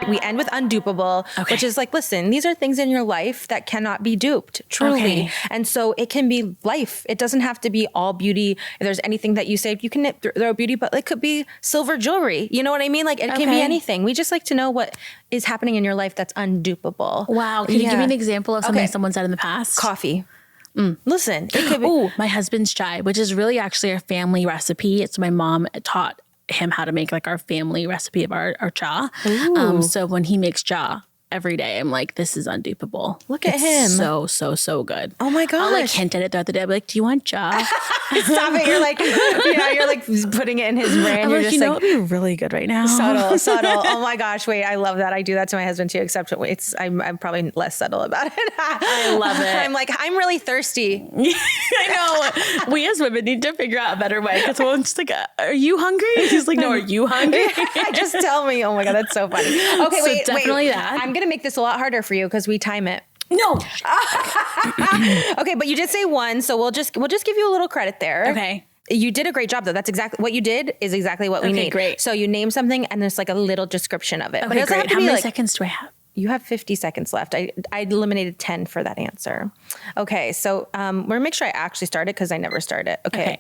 We end with undupable, which is like, listen, these are things in your life that cannot be duped, truly. Okay. And so it can be life. It doesn't have to be all beauty. If there's anything that you say, you can throw beauty, but it could be silver jewelry. You know what I mean? Like it can be anything. We just like to know what is happening in your life that's undupable. Wow. Can you give me an example of something someone said in the past? Coffee. Listen, it could be. Oh, my husband's chai, which is really actually a family recipe. It's my mom taught him how to make like our family recipe of our cha. So when he makes cha every day, I'm like, this is undupable. Look at him. So good. Oh my gosh. I'll like hint at it throughout the day. I'll be like, do you want cha? Stop it. You're like, you're like putting it in his brain. You're just like, it would be really good right now. Subtle. Oh my gosh. Wait, I love that. I do that to my husband too, except I'm probably less subtle about it. I love it. I'm like, I'm really thirsty. I know. We as women need to figure out a better way. Because someone's just like, are you hungry? He's like, no, are you hungry? Just tell me. Oh my God, that's so funny. Okay, so wait. Definitely that. I'm going to make this a lot harder for you because we time it. No. Okay, but you did say one, so we'll just give you a little credit there. Okay. You did a great job though. That's exactly what you did is exactly what we need. Great. So you name something and there's like a little description of it. Okay, but great. How many seconds do I have? You have 50 seconds left. I eliminated 10 for that answer. Okay, so we're gonna make sure I actually start it because I never start it. Okay.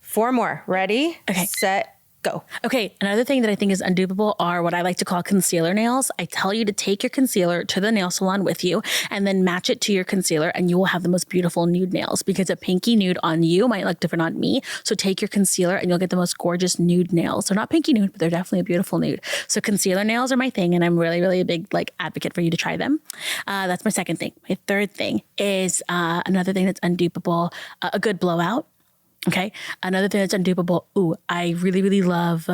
4 more. Ready? Okay. Set. Go. Okay, another thing that I think is undupable are what I like to call concealer nails. I tell you to take your concealer to the nail salon with you and then match it to your concealer and you will have the most beautiful nude nails because a pinky nude on you might look different on me. So take your concealer and you'll get the most gorgeous nude nails. They're not pinky nude, but they're definitely a beautiful nude. So concealer nails are my thing and I'm really, really a big like advocate for you to try them. That's my second thing. My third thing is another thing that's undupable, a good blowout. Okay. Another thing that's undupable. Ooh, I really, really love,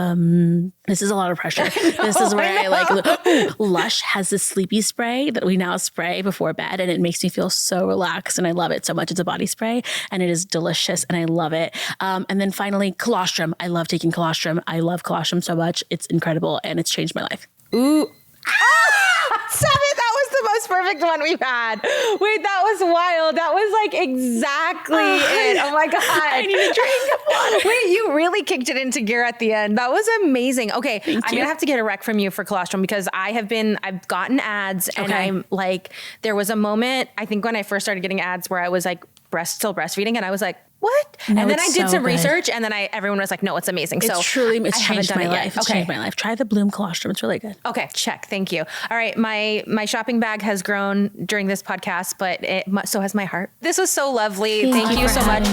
this is a lot of pressure. This is where I like, Lush has this sleepy spray that we now spray before bed and it makes me feel so relaxed and I love it so much. It's a body spray and it is delicious and I love it. And then finally, colostrum. I love taking colostrum. I love colostrum so much. It's incredible and it's changed my life. Ooh. Stop it. That was the most perfect one we've had. Wait, that was wild. That was like exactly it. Oh my God. I need a drink of water. Wait, you really kicked it into gear at the end. That was amazing. Okay. I'm going to have to get a rec from you for colostrum because I've gotten ads and I'm like, there was a moment, I think when I first started getting ads where I was like still breastfeeding and I was like, what? No, and then I did some research and then everyone was like, no, it's amazing. It's changed my life. It's changed my life. Try the Bloom colostrum. It's really good. Okay. Check. Thank you. All right. My shopping bag has grown during this podcast, but so has my heart. This was so lovely. Thank you so much.